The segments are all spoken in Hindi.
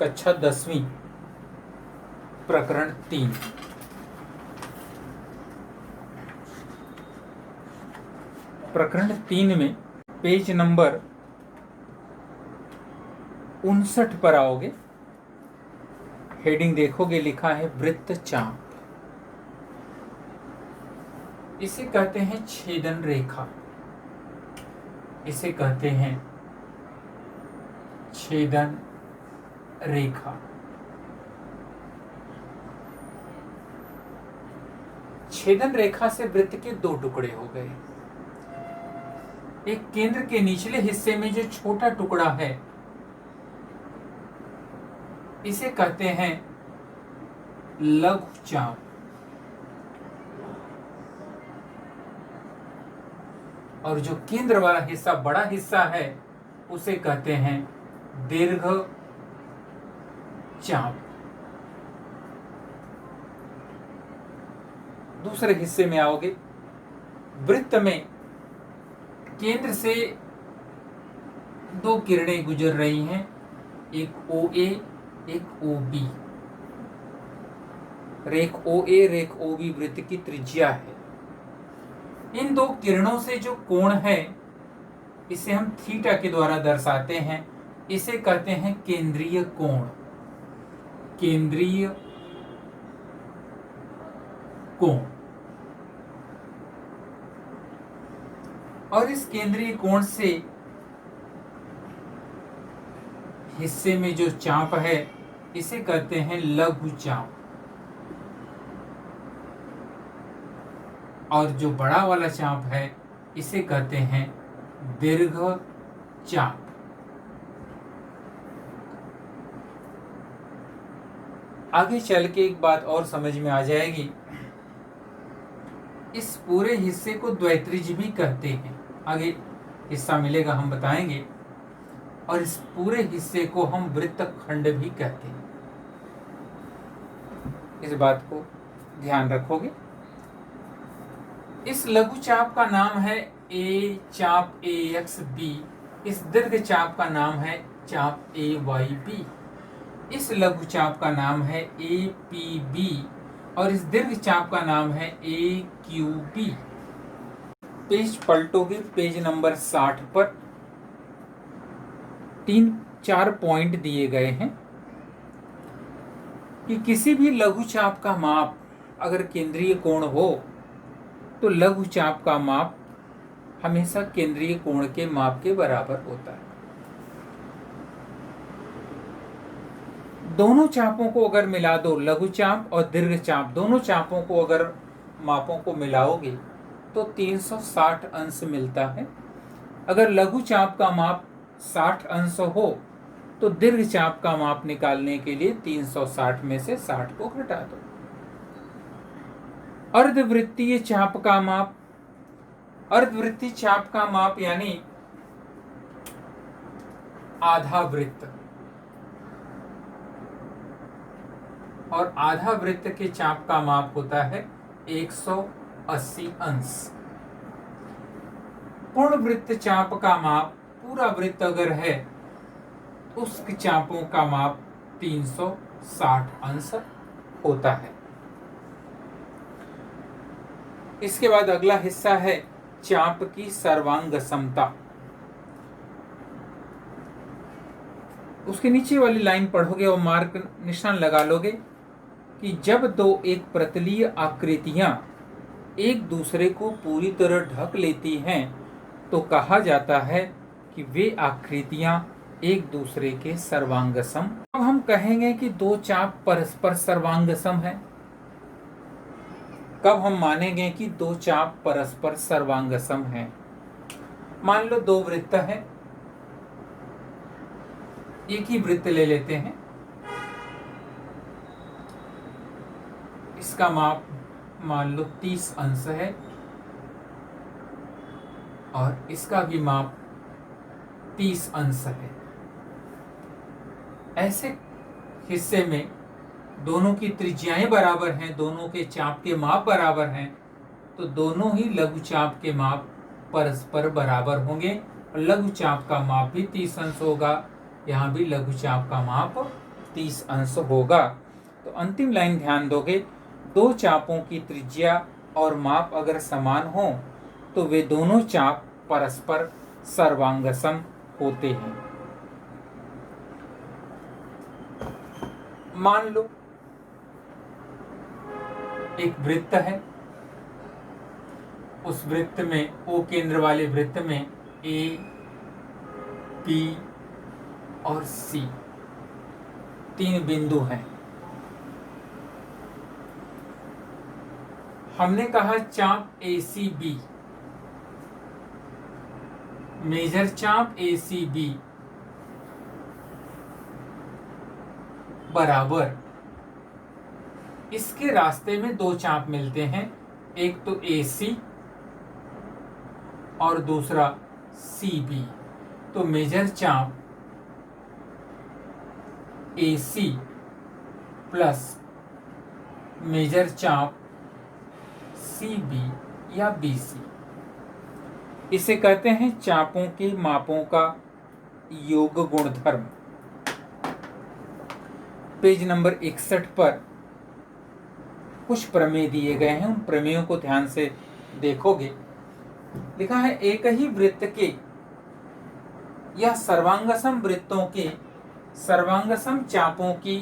कक्षा 10वीं प्रकरण 3। प्रकरण 3 में पेज नंबर 59 पर आओगे। हेडिंग देखोगे, लिखा है वृत्तचाप। इसे कहते हैं छेदन रेखा, इसे कहते हैं छेदन रेखा। छेदन रेखा से वृत्त के दो टुकड़े हो गए। एक केंद्र के निचले हिस्से में जो छोटा टुकड़ा है, इसे कहते हैं लघुचाप। और जो केंद्र वाला हिस्सा, बड़ा हिस्सा है, उसे कहते हैं दीर्घचाप। दूसरे हिस्से में आओगे। वृत्त में केंद्र से दो किरणें गुजर रही हैं, एक OA, एक OB। रेख OA, रेख OB वृत्त की त्रिज्या है। इन दो किरणों से जो कोण है, इसे हम थीटा के द्वारा दर्शाते हैं। इसे कहते हैं केंद्रीय कोण। केंद्रीय कोण। और इस केंद्रीय कोण से हिस्से में जो चाप है, इसे कहते हैं लघुचाप। और जो बड़ा वाला चाप है, इसे कहते हैं दीर्घचाप। आगे चल के एक बात और समझ में आ जाएगी। इस पूरे हिस्से को द्वैत्रिज भी कहते हैं। आगे हिस्सा मिलेगा, हम बताएंगे। और इस पूरे हिस्से को हम वृत्तखंड भी कहते हैं। इस बात को ध्यान रखोगे। इस लघुचाप का नाम है ए चाप AXB। इस दीर्घ चाप का नाम है चाप AYB। इस लघुचाप का नाम है APB। और इस दीर्घ चाप का नाम है AQB। पेज पलटोगे, पेज नंबर 60 पर 3-4 पॉइंट दिए गए हैं कि किसी भी लघुचाप का माप अगर केंद्रीय कोण हो, तो लघुचाप का माप हमेशा केंद्रीय कोण के माप के बराबर होता है। दोनों चापों को अगर मिला दो, लघुचाप और दीर्घचाप, दोनों चापों को अगर मापों को मिलाओगे तो 360 अंश मिलता है। अगर लघुचाप का माप 60 अंश हो, तो दीर्घचाप का माप निकालने के लिए 360 में से 60 को घटा दो। अर्धवृत्तीय चाप का माप, अर्धवृत्तीय चाप का माप यानी आधा वृत्त, और आधा वृत्त के चाप का माप होता है 180 अंश। पूर्ण वृत्त चाप का माप, पूरा वृत्त अगर है, उस चापों का माप 360 अंश होता है। इसके बाद अगला हिस्सा है चाप की सर्वांग समता। उसके नीचे वाली लाइन पढ़ोगे और मार्क निशान लगा लोगे कि जब दो एक प्रतलीय आकृतियां एक दूसरे को पूरी तरह ढक लेती हैं, तो कहा जाता है कि वे आकृतियां एक दूसरे के सर्वांगसम। अब हम कहेंगे कि दो चाप परस्पर सर्वांगसम है। कब हम मानेंगे कि दो चाप परस्पर सर्वांगसम हैं? मान लो दो वृत्त है, एक ही वृत्त ले लेते हैं। इसका माप मान लो 30 अंश है और इसका भी माप 30 अंश है। ऐसे हिस्से में दोनों की त्रिज्याएं बराबर हैं, दोनों के चाप के माप बराबर हैं, तो दोनों ही लघुचाप के माप परस्पर बराबर होंगे। और लघुचाप का माप भी 30 अंश होगा, यहाँ भी लघुचाप का माप 30 अंश होगा। तो अंतिम लाइन ध्यान दोगे, दो चापों की त्रिज्या और माप अगर समान हो तो वे दोनों चाप परस्पर सर्वांगसम होते हैं। मान लो एक वृत्त है, उस वृत्त में ओ केंद्र वाले वृत्त में ए, बी और सी 3 बिंदु हैं। हमने कहा चाप ACB, मेजर चाप ACB बराबर, इसके रास्ते में दो चाप मिलते हैं, एक तो AC और दूसरा CB। तो मेजर चाप AC प्लस मेजर चाप CB या BC, इसे कहते हैं चापों के मापों का योग गुणधर्म। पेज नंबर 61 पर कुछ प्रमेय दिए गए हैं, उन प्रमेयों को ध्यान से देखोगे। लिखा है एक ही वृत्त के या सर्वांगसम वृत्तों के सर्वांगसम चापों की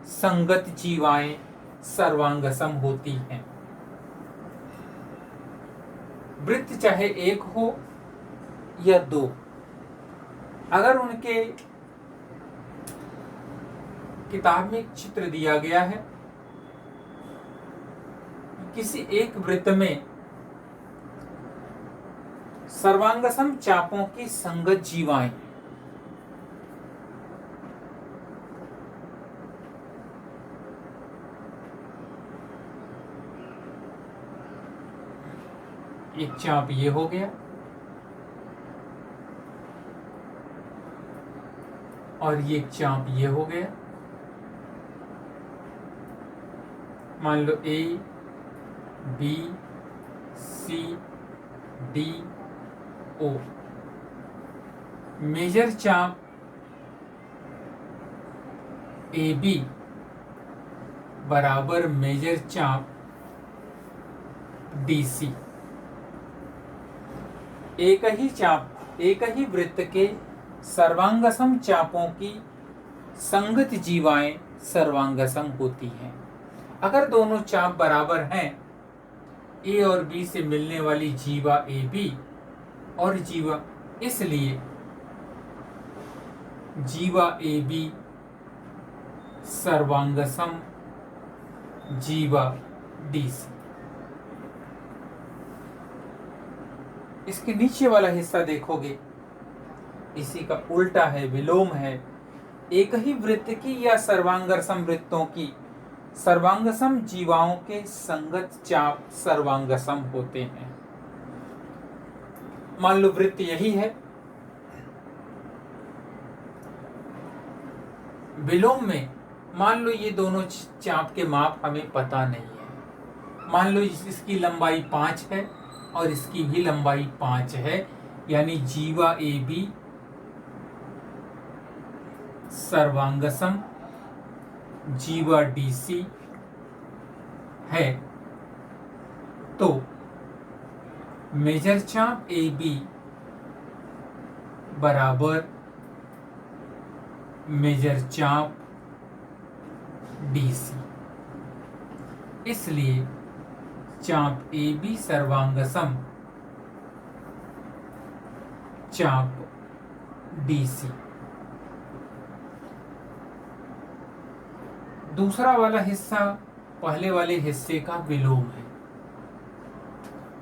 संगत जीवाएं सर्वांगसम होती हैं। वृत्त चाहे एक हो या दो, अगर उनके किताब में एक चित्र दिया गया है, किसी एक वृत्त में सर्वांगसम चापों की संगत जीवाएं, एक चाप ये हो गया और ये एक चाप ये हो गया। मान लो A, B, C, D, O। Major चाप AB बराबर मेजर चाप DC। एक ही वृत्त के सर्वांगसम चापों की संगत जीवाएं सर्वांगसम होती हैं। अगर दोनों चाप बराबर हैं, A और B से मिलने वाली जीवा AB और जीवा, इसलिए जीवा AB सर्वांगसम जीवा DC। इसके नीचे वाला हिस्सा देखोगे, इसी का उल्टा है, विलोम है। एक ही वृत्त की या सर्वांगसम वृत्तों की सर्वांगसम जीवाओं के संगत चाप सर्वांगसम होते हैं। मान लो वृत्त यही है, विलोम में मान लो ये दोनों चाप के माप हमें पता नहीं है। मान लो इसकी लंबाई 5 है और इसकी भी लंबाई 5 है, यानी जीवा AB सर्वांगसम जीवा DC है। तो मेजर चाप AB बराबर मेजर चाप DC, इसलिए चाप AB सर्वांगसम चाप DC। दूसरा वाला हिस्सा पहले वाले हिस्से का विलोम है।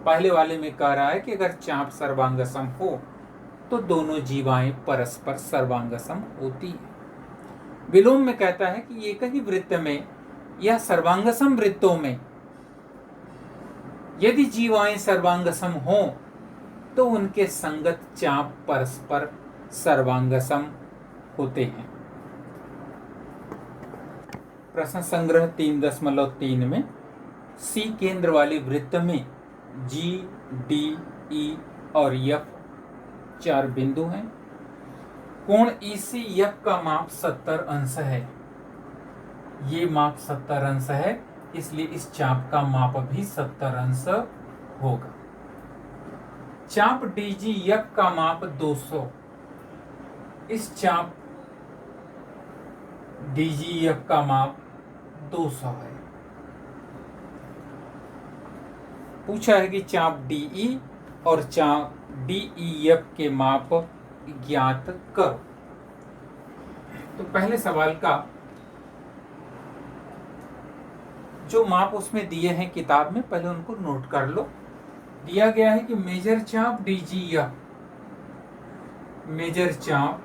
पहले वाले में कह रहा है कि अगर चाप सर्वांगसम हो तो दोनों जीवाएं परस्पर सर्वांगसम होती है। विलोम में कहता है कि एक ही वृत्त में या सर्वांगसम वृत्तों में यदि जीवाएं सर्वांगसम हो तो उनके संगत चाप परस्पर सर्वांगसम होते हैं। प्रश्न संग्रह 3.3 में C केंद्र वाले वृत्त में G, D, E और F 4 बिंदु हैं। कोण ECF का माप 70 अंश है। ये माप 70 अंश है, इसलिए इस चाप का माप भी 70 अंश होगा। चाप DGF का माप 200, इस चाप DGF का माप 200 है। पूछा है कि चाप DE और चाप DEF के माप ज्ञात करो। तो पहले सवाल का जो माप उसमें दिए हैं किताब में, पहले उनको नोट कर लो। दिया गया है कि मेजर चाप DGF, मेजर चाप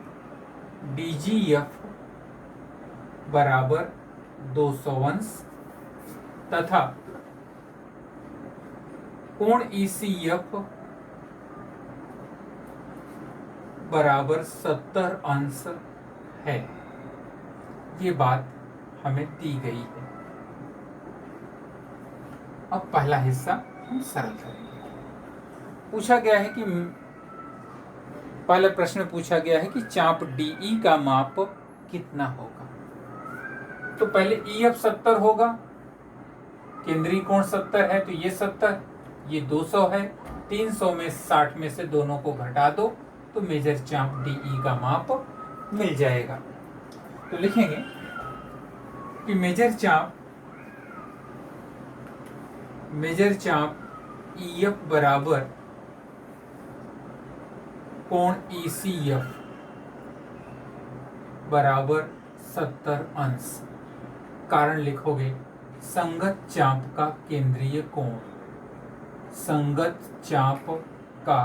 DGF बराबर 200 अंश तथा कोण ECF बराबर 70 अंश है। ये बात हमें दी गई है। अब पहला हिस्सा हम सरल करेंगे। पूछा गया है कि पहले प्रश्न में पूछा गया है कि चाप DE का माप कितना होगा। तो पहले EF 70 होगा, केंद्रीय कोण 70 है, तो ये 70, ये 200 है। 300 में 60 में से दोनों को घटा दो तो मेजर चाप DE का माप मिल जाएगा। तो लिखेंगे कि मेजर चाप EF बराबर कोण ECF बराबर 70 अंश। कारण लिखोगे संगत चाप का केंद्रीय कोण, संगत चाप का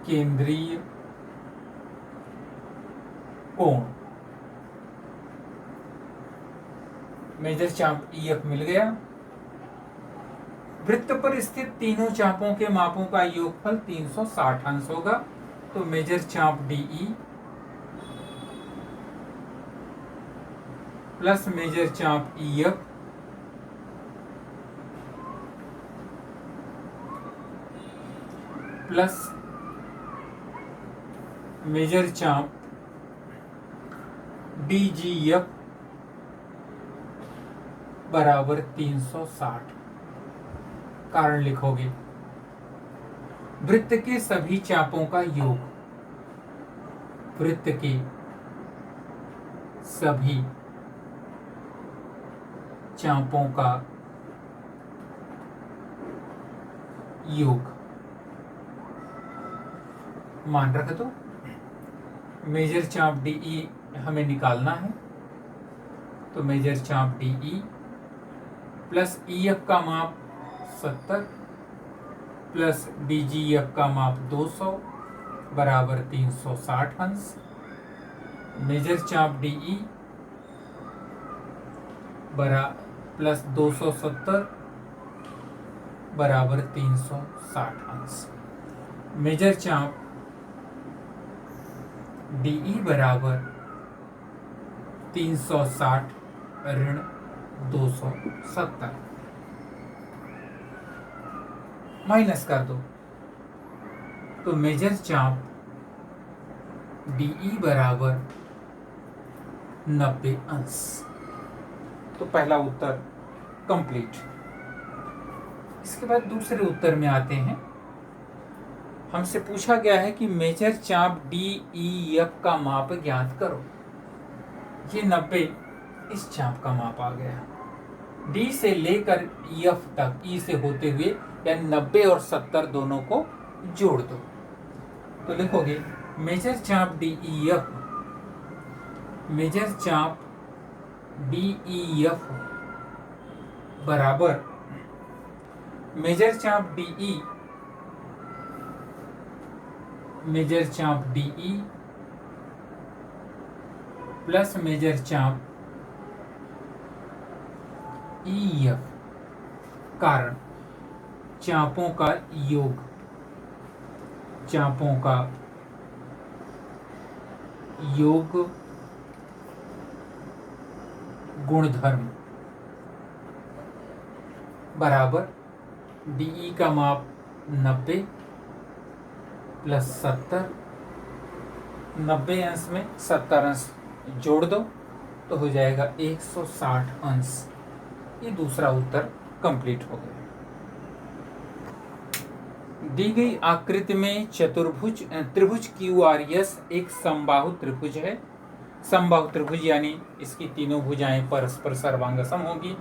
केंद्रीय कोण। मेजर चाप EF मिल गया। वृत्त पर स्थित तीनों चापों के मापों का योगफल 360 अंश होगा। तो मेजर चाप DE प्लस मेजर चाप EF प्लस मेजर चाप DGF बराबर 360। कारण लिखोगे वृत्त के सभी चापों का योग, वृत्त के सभी चापों का योग। मान रख दो। मेजर चाप DE हमें निकालना है, तो मेजर चाप DE प्लस EF का माप 70 प्लस DGF का माप 200 बराबर 360 अंश। मेजर चाप DE प्लस 270 बराबर 360 अंश। मेजर चाप DE बराबर 360 ऋण 270 माइनस कर दो। तो मेजर चाप DE बराबर 90 अंश। तो पहला उत्तर कंप्लीट। इसके बाद दूसरे उत्तर में आते हैं। हमसे पूछा गया है कि मेजर चाप DEF का माप ज्ञात करो। ये 90 इस चाप का माप आ गया। D से लेकर EF तक, E से होते हुए, यानी 90 और 70 दोनों को जोड़ दो। तो लिखोगे मेजर चाप DEF, मेजर चाप DEF बराबर मेजर चाप DE, मेजर चाप DE प्लस मेजर चाप EF। कारण चापों का योग, चापों का योग गुणधर्म बराबर DE का माप 90 प्लस 70, 90 अंश में 70 अंश जोड़ दो तो हो जाएगा 160 अंश। ये दूसरा उत्तर कंप्लीट हो गया। दी गई आकृति में चतुर्भुज त्रिभुज QRS एक समबाहु त्रिभुज है। समबाहु त्रिभुज यानी इसकी तीनों भुजाएं परस्पर सर्वांगसम होगी।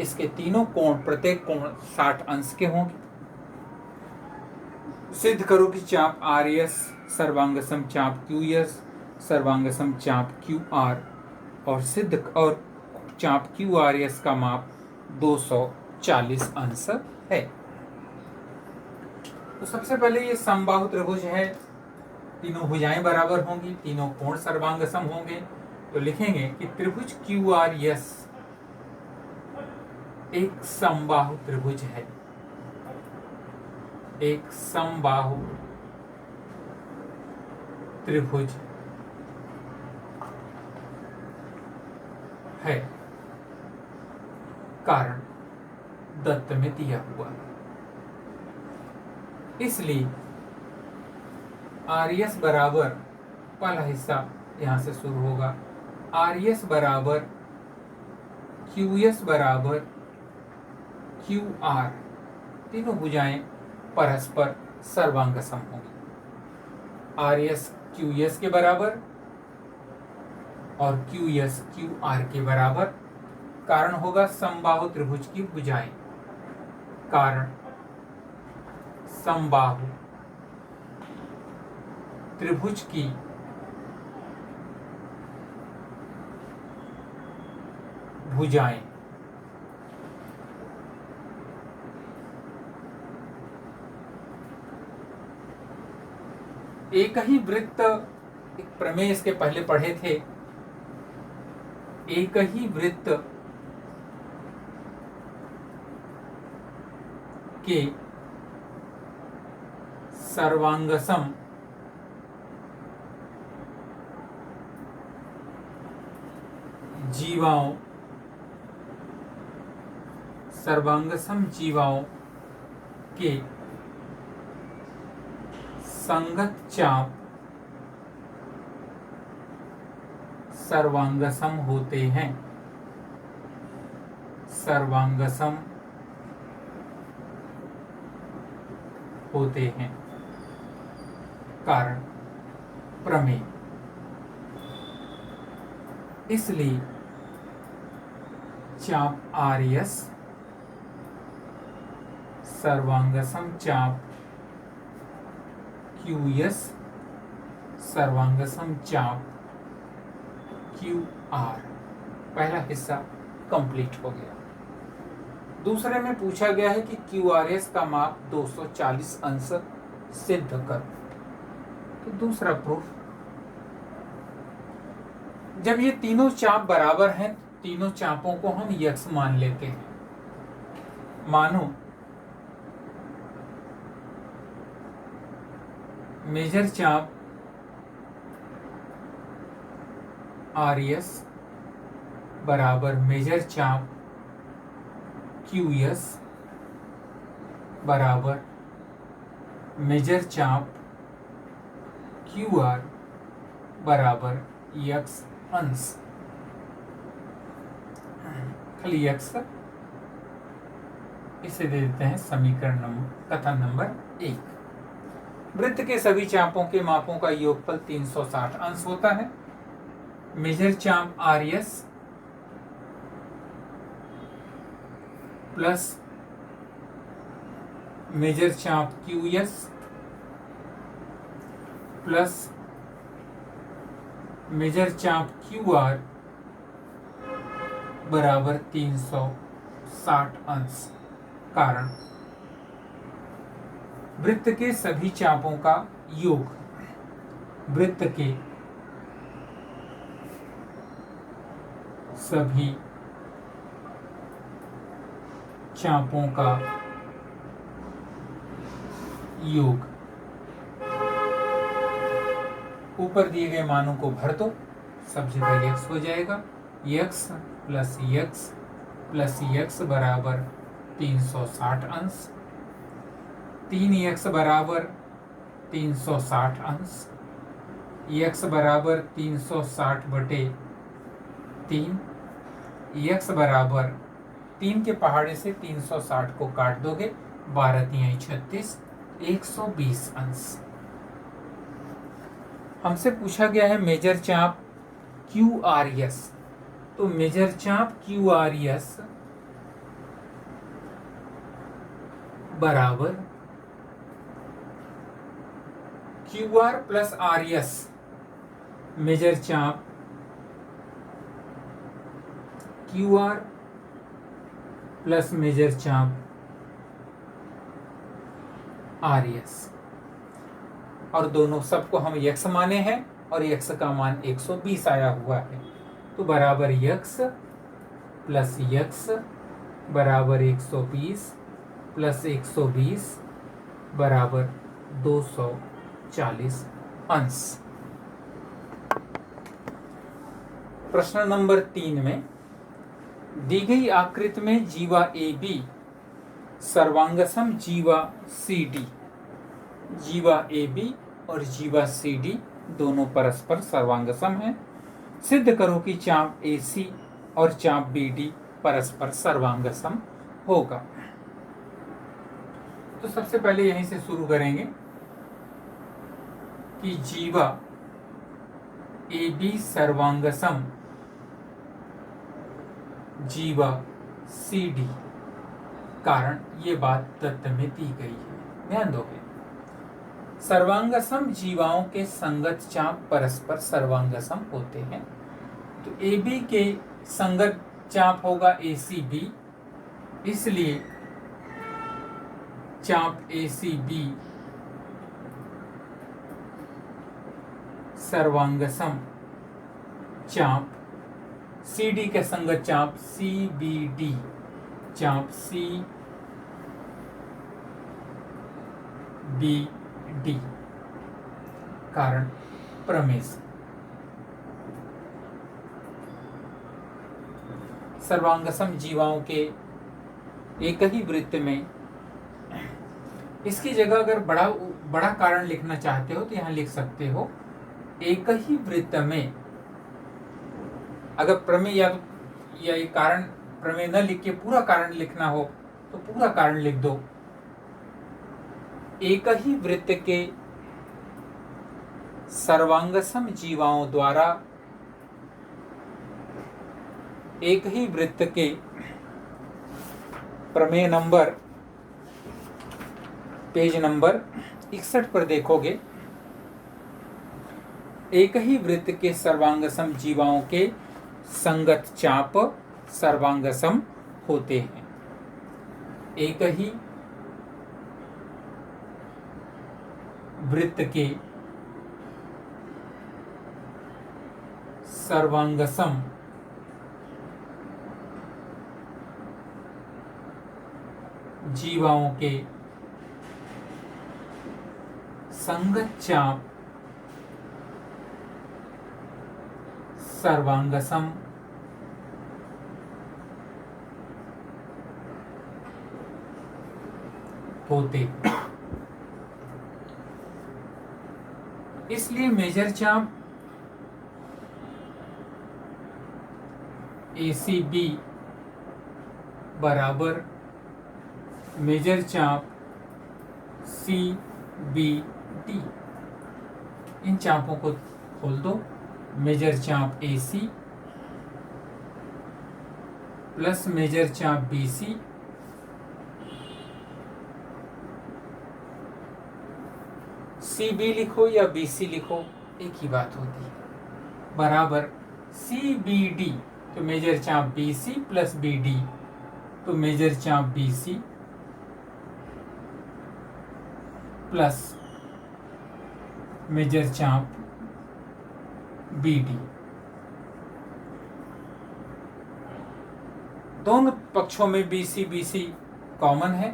इसके तीनों कोण, प्रत्येक कोण 60 अंश के होंगे। सिद्ध करो कि चाप RS सर्वांगसम चाप QS सर्वांगसम चाप QR और चाप QRS का माप 240 अंश है। तो सबसे पहले ये समबाहु त्रिभुज है, तीनों भुजाएं बराबर होंगी, तीनों कोण सर्वांगसम होंगे। तो लिखेंगे कि त्रिभुज QRS एक समबाहु त्रिभुज है। एक समबाहु त्रिभुज है। कारण दत्त में दिया हुआ, इसलिए RS बराबर, पहला हिस्सा यहां से शुरू होगा, RS बराबर QS बराबर QR, तीनों भुजाएं परस्पर सर्वांगसम होंगी। RS QS के बराबर और QS QR के बराबर। कारण होगा समबाहु त्रिभुज की भुजाएं। कारण समबाहु त्रिभुज की भुजाएं एक ही वृत्त, एक प्रमेय इसके पहले पढ़े थे, एक ही वृत्त के सर्वांगसम जीवाओं, सर्वांगसम जीवाओं के संगत चाप सर्वांगसम होते हैं। सर्वांगसम होते हैं। कारण प्रमेय। इसलिए चाप RS सर्वांगसम चाप QS सर्वांगसम चाप QR। पहला हिस्सा कंप्लीट हो गया। दूसरे में पूछा गया है कि QRS का माप 240 अंश सिद्ध कर। तो दूसरा प्रूफ, जब ये तीनों चाप बराबर हैं, तीनों चापों को हम यक्स मान लेते हैं। मानो मेजर चाप RS बराबर मेजर चाप QS बराबर मेजर चाप QR बराबर x अंश, खाली x। इसे दे देते हैं समीकरण नंबर, कथन नंबर 1। वृत्त के सभी चापों के मापों का योगफल 360 अंश होता है। मेजर चाप RS प्लस मेजर चाप QS प्लस मेजर चाप QR बराबर 360 अंश। कारण वृत्त के सभी चापों का योग, वृत्त के सभी चापों का योग। ऊपर दिए गए मानों को भर दो, सब जगह x हो जाएगा। x plus x plus x बराबर 360 अंश। 3x बराबर 360 अंश। x बराबर 360 बटे 3, x बराबर 3 के पहाड़े से 360 को काट दोगे, 12 तिहाई 36, 120 अंश। हमसे पूछा गया है मेजर चाप QRS, तो मेजर चाप QRS बराबर QR प्लस RS, मेजर चाप QR प्लस मेजर चाप RS, और दोनों सबको हम x माने हैं और x का मान 120 आया हुआ है, तो बराबर x प्लस x बराबर 120 प्लस 120 बराबर 240 अंश। प्रश्न नंबर 3 में दी गई आकृति में जीवा AB सर्वांगसम जीवा CD, जीवा AB और जीवा CD दोनों परस्पर सर्वांगसम हैं। सिद्ध करो कि चाप AC और चाप BD परस्पर सर्वांगसम होगा। तो सबसे पहले यहीं से शुरू करेंगे कि जीवा AB सर्वांगसम जीवा CD, कारण ये बात तत्व में दी गई है, ध्यान दोगे। सर्वांगसम जीवाओं के संगत चाप परस्पर सर्वांगसम होते हैं, तो AB के संगत चाप होगा ACB, इसलिए चाप ACB सर्वांगसम चाप CD के संगत चाप CBD, चाप CBD, कारण प्रमेय से। सर्वांगसम जीवाओं के एक ही वृत्त में, इसकी जगह अगर बड़ा कारण लिखना चाहते हो तो यहां लिख सकते हो एक ही वृत्त में। अगर प्रमेय या ये कारण प्रमेय न लिख के पूरा कारण लिखना हो तो पूरा कारण लिख दो। एक ही वृत्त के सर्वांगसम जीवाओं द्वारा एक ही वृत्त के प्रमेय नंबर पेज नंबर 61 पर देखोगे, एक ही वृत्त के सर्वांगसम जीवाओं के संगत चाप सर्वांगसम होते हैं। एक ही वृत्त के सर्वांगसम जीवाओं के संगत चाप सर्वांगसम होते, इसलिए मेजर चाप ACB बराबर मेजर चाप CBD। इन चापों को खोल दो, मेजर चाप AC प्लस मेजर चाप BC CB लिखो या BC लिखो एक ही बात होती है, बराबर CBD, तो मेजर चाप BC प्लस BD, तो मेजर चाप BC प्लस मेजर चाप BD। दोनों पक्षों में BC BC कॉमन है,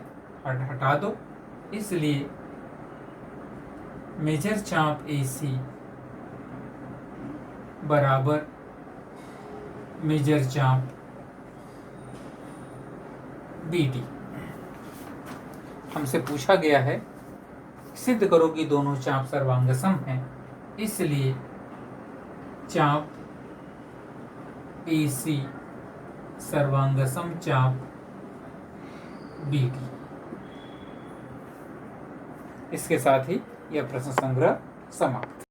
हटा दो, इसलिए मेजर चाप AC बराबर मेजर चाप BD। हमसे पूछा गया है सिद्ध करो कि दोनों चाप सर्वांगसम हैं, इसलिए चाप AC सर्वांगसम चाप BD। इसके साथ ही यह प्रश्न संग्रह समाप्त।